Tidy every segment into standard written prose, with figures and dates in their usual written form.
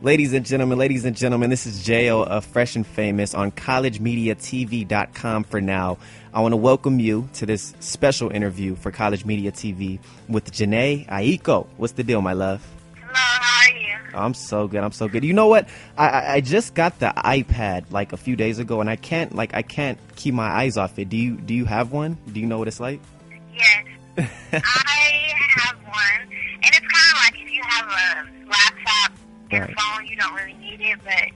Ladies and gentlemen, this is J.O. of Phresh and Phamous on collegemediatv.com for now. I want to welcome you to this special interview for College Media TV with Jhene Aiko. What's the deal, my love? Hello, how are you? I'm so good. You know what? I just got the iPad like a few days ago, and I can't keep my eyes off it. Do you have one? Do you know what it's like? Yes, I have one, and it's kind of like if you have a laptop and a phone, you don't really need it, but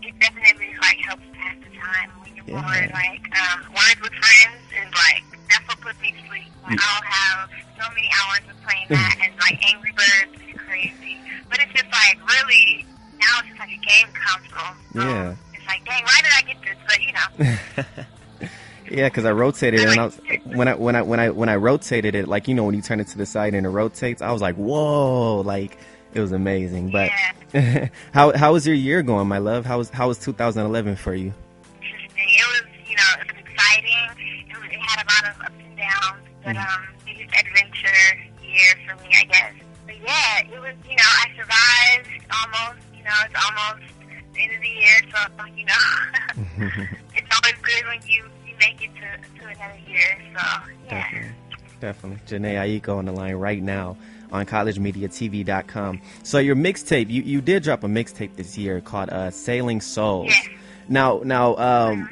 it definitely like helps pass the time when you're bored. Like Words with Friends is like that's what puts me to sleep. Like, I'll have so many hours of playing that, and like Angry Birds is crazy. But it's just like really now it's just like a game console. So Yeah. it's like, dang, why did I get this? But you know. Yeah, because I rotated it, and I was, when I rotated it, like, you know, when you turn it to the side and it rotates, I was like, whoa, like it was amazing. But yeah. how was your year going, my love? How was 2011 for you? Interesting. It was, you know, it was exciting. It had a lot of ups and downs, but it was adventure year for me, I guess. But yeah, it was, you know, I survived almost. You know, it's almost the end of the year, so you know, it's always good when you make it to another year. So yeah. Definitely. Jhene Aiko on the line right now on collegemediatv.com. So your mixtape, you did drop a mixtape this year called Sailing Souls. Yes. Now,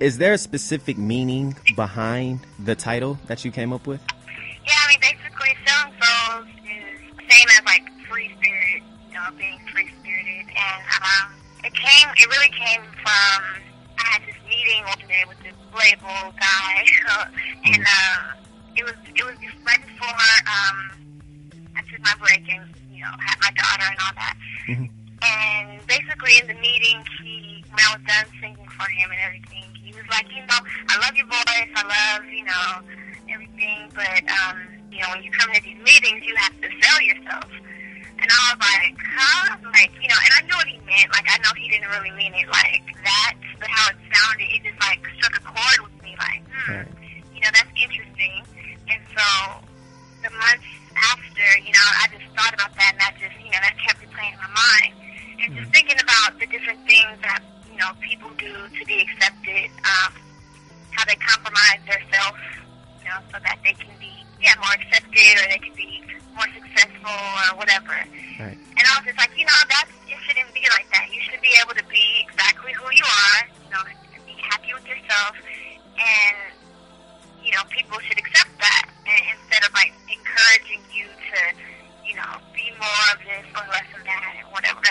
is there a specific meaning behind the title that you came up with? Yeah, I mean, basically, Sailing Souls is the same as like free spirit, you know, being free spirited, and it really came from, I had this meeting one day with this label guy, and it was right before I took my break and, you know, had my daughter and all that. And basically in the meeting, when I was done singing for him and everything, he was like, you know, I love your voice, I love, you know, everything, but, you know, when you come to these meetings, you have to sell yourself. And I was like, huh? Like, you know, and I knew what he meant. Like, I know he didn't really mean it like that, but how it sounded, it just, like, struck a chord with me. Like, you know, that's interesting. And so the months after, you know, I just thought about that, and that just, you know, that kept replaying in my mind. And just thinking about the different things that, you know, people do to be accepted, how they compromise themselves, you know, so that they can be, more accepted, or they can be more successful, or whatever. Right. And I was just like, you know, it shouldn't be like that. You should be able to be exactly who you are, you know, be happy with yourself, and, you know, people should accept that, instead of, like, encouraging you to, you know, be more of this or less of that, and whatever.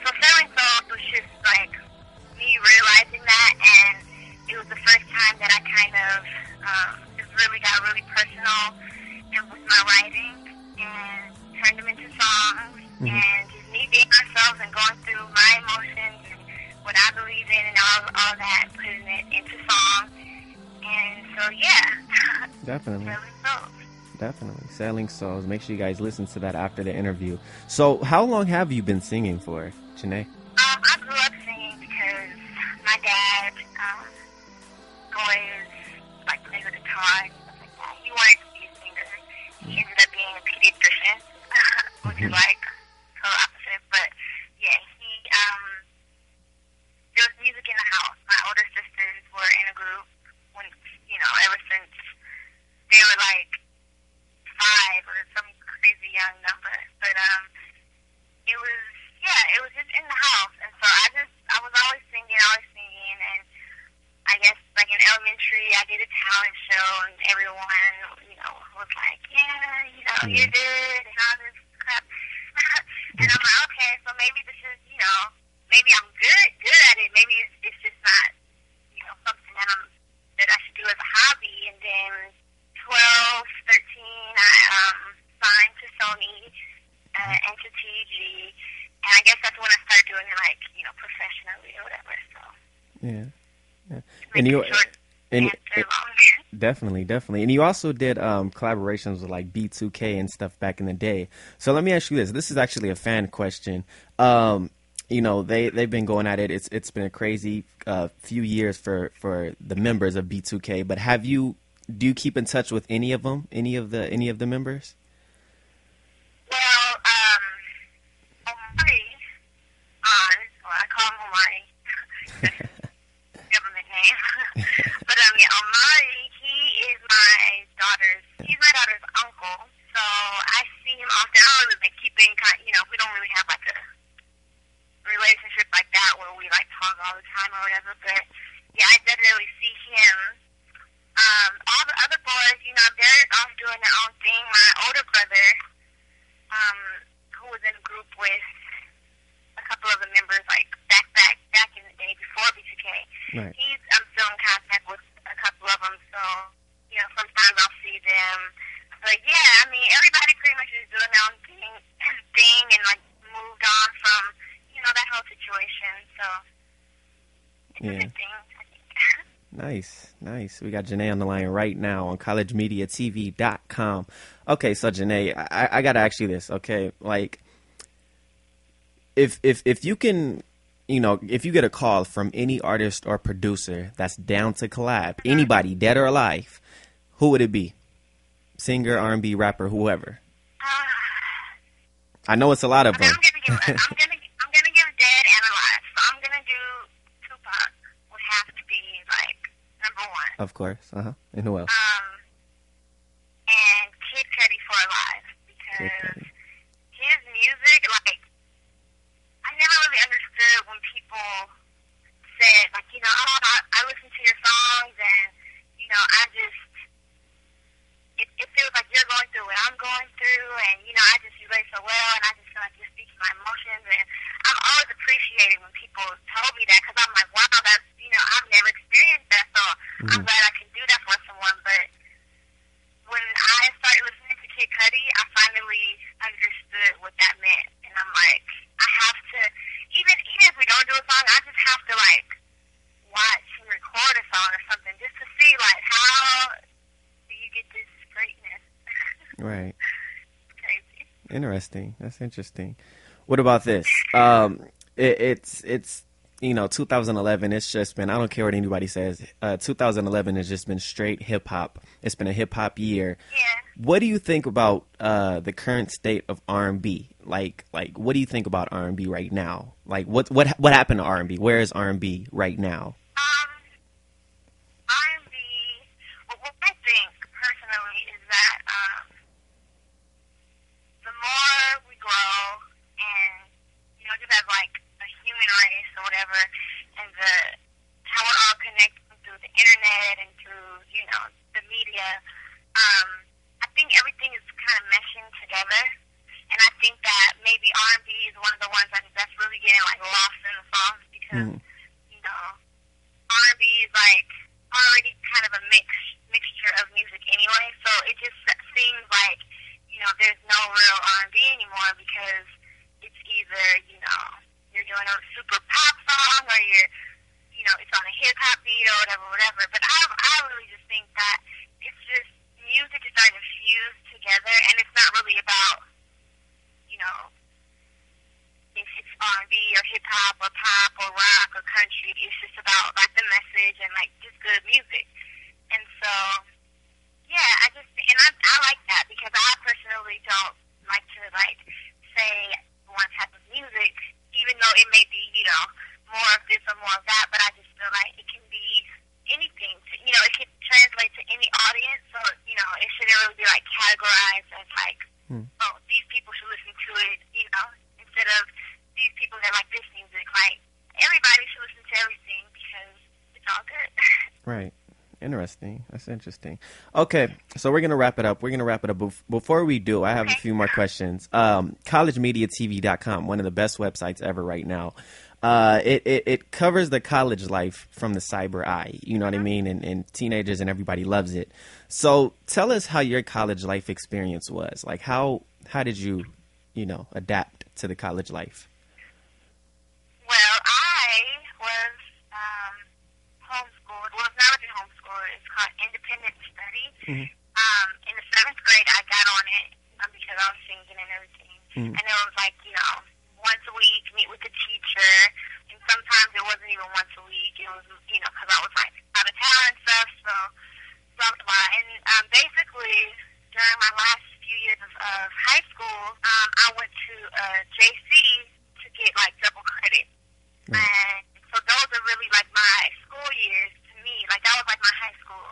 So Sailing Souls was just, like, me realizing that, and it was the first time that I kind of just really got really personal and with my writing, and turned them into songs, and just me being myself and going through my emotions and what I believe in and all that, putting it into song. And so, yeah. Definitely. Sailing Souls. Definitely. Sailing Souls. Make sure you guys listen to that after the interview. So how long have you been singing for, Jhene? I grew up singing because my dad always, like, played the guitar and stuff like that. He wanted to be a singer. He ended up being a pediatrician, which is, like, total opposite. But, yeah, there was music in the house. My older sisters were in a group when, you know, ever since they were, like, 5 or some crazy young number. But it was just in the house. And so I was always singing, and I guess, like, in elementary, I did a talent show, and everyone, you know, was like, yeah, you know, you're good, and all this crap. And I'm like, okay, so maybe this is, you know, maybe I'm good at it. Maybe it's just not, you know, something that I should do as a hobby. And then 12, 13, I signed to Sony and to TG, and I guess that's when I started doing it, like, you know, professionally or whatever. So yeah. Definitely. And you also did collaborations with like B2K and stuff back in the day. So let me ask you this. This is actually a fan question. You know, they've been going at it. It's been a crazy few years for the members of B2K. But do you keep in touch with any of them? Any of the members? Well, all the time or whatever. But yeah, I definitely see him. All the other boys, they're off doing their own thing. My older brother, who was in a group with a couple of the members, like back in the day before B2K. Right. I'm still in contact with a couple of them, so sometimes I'll see them. But yeah, I mean, everybody pretty much is doing their own thing and like moved on from that whole situation. So it's a good thing, I think. Nice. We got Jhene on the line right now on collegemediatv.com. Okay, so Jhene, I gotta ask you this, okay? Like, if you can, if you get a call from any artist or producer that's down to collab, anybody, dead or alive, who would it be? Singer, R&B, rapper, whoever. I know it's a lot of them. I'm gonna give dead and alive. So I'm gonna do Tupac. Would have to be like number one. Of course. And who else? And Kid Cudi for alive, because his music, like, I never really understood when people said, like, I listen to your songs and I just. It feels like you're going through what I'm going through, and, I just relate so well, and I just feel like you're speaking my emotions, and I've always appreciated when people told me that, because I'm like, wow, that's, I've never experienced that, so I'm glad I can do that for someone. But when I started listening to Kid Cudi, I finally understood what that meant, and I'm like, I have to, even if we don't do a song, I just have to, like, watch and record a song or something, just to see, like, how do you get this greatness. Right. Crazy. Interesting. That's interesting. What about this? It's 2011. It's just been, I don't care what anybody says. 2011 has just been straight hip hop. It's been a hip hop year. Yeah. What do you think about the current state of R&B? Like what do you think about R&B right now? Like what happened to R&B? Where is R&B right now? R&B. Well, what I think personally is that the more we grow, and just as like a human race or whatever, and how we're all connected through the internet and through the media, I think everything is kind of meshing together, and I think that maybe R&B is one of the ones that's really getting like lost in the songs, because R&B is like already kind of a mixture of music anyway, so it just seems like there's no real R&B anymore, because it's either you're doing a super pop song, or you're it's on a hip hop beat or whatever. But I really just think that it's just music is starting to fuse together, and it's not really about if it's R&B or hip hop or pop or rock or country. It's just about like the message and like just good music. And so yeah, I like that, because I personally don't like to like say one type of music, even though it may be more of this or more of that. But I just feel like it can be anything. It can translate to any audience. So it shouldn't really be like categorized as like, oh, these people should listen to it. Instead of these people that like this music. Like, everybody should listen to everything, because it's all good. Right. Interesting. That's interesting. Okay, so we're going to wrap it up. Before we do, I have a few more questions. Collegemediatv.com, one of the best websites ever right now. It covers the college life from the cyber eye, you know what I mean? And teenagers and everybody loves it. So tell us how your college life experience was. Like, how did you, adapt to the college life? Well, I was homeschooled. Well, it's not really homeschooled. It's called independent study. In the 7th grade, I got on it because I was singing and everything. And it was like, once a week, meet with the teacher. And sometimes it wasn't even once a week. It was, because I was like out of town and stuff. So, blah, blah, blah. And basically, during my last few years of high school, I went to JC to get like double credit. And so those are really like my school years to me. Like, that was like my high school.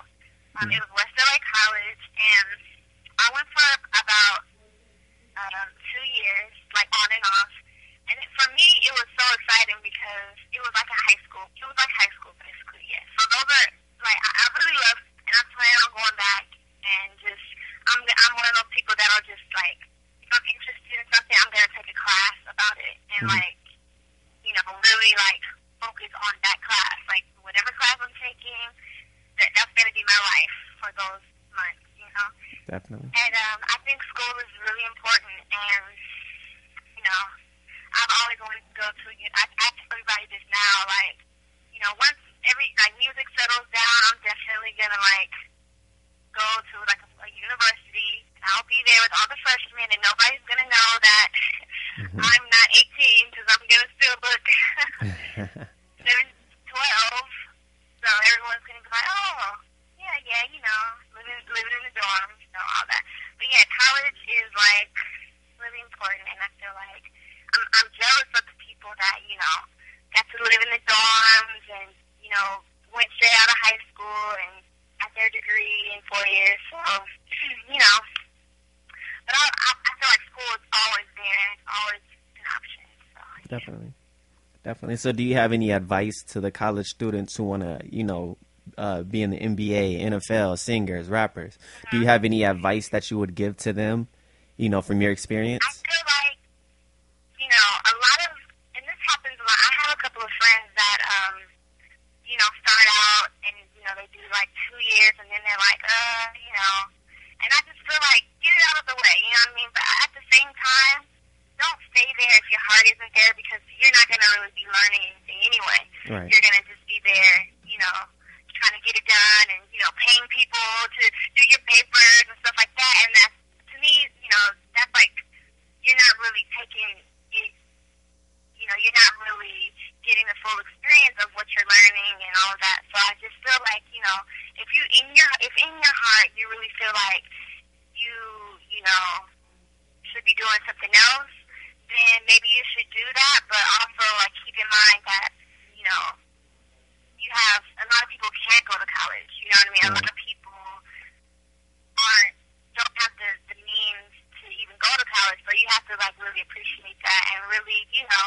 It was West LA College, and I went for about 2 years, like on and off. And for me, it was so exciting because it was like a high school it was like high school, basically, yes. So those are, like, I really love, and I plan on going back and just, I'm one of those people that are just, like, if I'm interested in something, I'm going to take a class about it and, like, you know, really, like, focus on that class. Like, whatever class I'm taking, that's going to be my life for those months, you know? Definitely. And I think school is really important, and, you know, I've always wanted to go to, I tell everybody this now, like, you know, once music settles down, I'm definitely going to, like, go to, like, a university, and I'll be there with all the freshmen, and nobody's going to know that I'm not 18, because I'm going to still look 7, 12, so everyone's going to be like, oh, yeah, you know, living in the dorms, you know, all that. But yeah, college is, like, really important, and I feel like I'm jealous of the people that, you know, got to live in the dorms and, you know, went straight out of high school and got their degree in 4 years. So, you know, but I feel like school is always there, and it's always an option. So, yeah. Definitely. So do you have any advice to the college students who want to, you know, be in the NBA, NFL, singers, rappers? Do you have any advice that you would give to them, you know, from your experience? I feel like, you know, a lot of, and this happens a lot. I have a couple of friends that, you know, start out and, you know, they do like 2 years and then they're like, you know, and I just feel like, get it out of the way, you know what I mean? But at the same time, don't stay there if your heart isn't there, because you're not going to really be learning anything anyway. Right. You're going to just be there, you know, trying to get it done and, you know, paying people to do your papers and stuff like that. And that's, to me, you know, that's like, you're not really taking it, you know, you're not really getting the full experience of what you're learning and all of that. So I just feel like, you know, if in your heart you really feel like you know, should be doing something else, then maybe you should do that. But also, like, keep in mind that, you know, you have a lot of people can't go to college. You know what I mean? A lot of people don't have the means to even go to college. So you have to, like, really appreciate that and really, you know,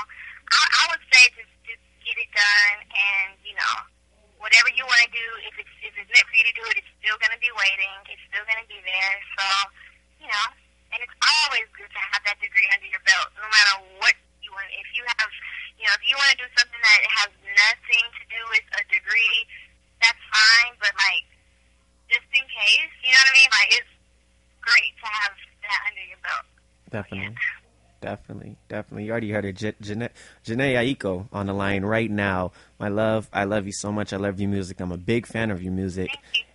I would say just get it done, and, you know, whatever you want to do, if it's meant for you to do it, it's still going to be waiting. It's still going to be there. So, you know, and it's always good to have that degree under your belt, no matter what you want. If you have, you know, if you want to do something that has nothing to do with a degree, that's fine. But, like, just in case, you know what I mean? Like, it's great to have that under your belt. Definitely. Yeah. Definitely. You already heard it. Jhene Aiko on the line right now. My love, I love you so much. I love your music. I'm a big fan of your music.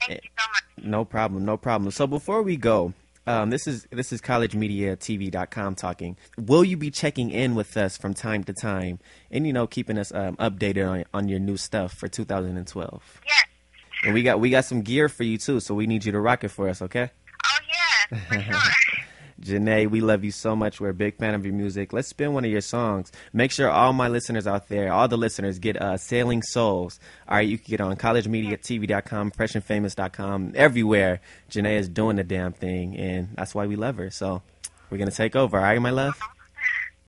Thank you so much. No problem. So before we go, this is collegemediatv.com talking. Will you be checking in with us from time to time and, you know, keeping us updated on your new stuff for 2012? Yes. And we got some gear for you too, so we need you to rock it for us, okay? Oh yeah, for sure. Jhene, we love you so much. We're a big fan of your music. Let's spin one of your songs. Make sure all my listeners out there, all the listeners, get Sailing Souls. All right, you can get on collegemediatv.com, freshandfamous.com, everywhere. Jhene is doing the damn thing, and that's why we love her. So we're going to take over. All right, my love?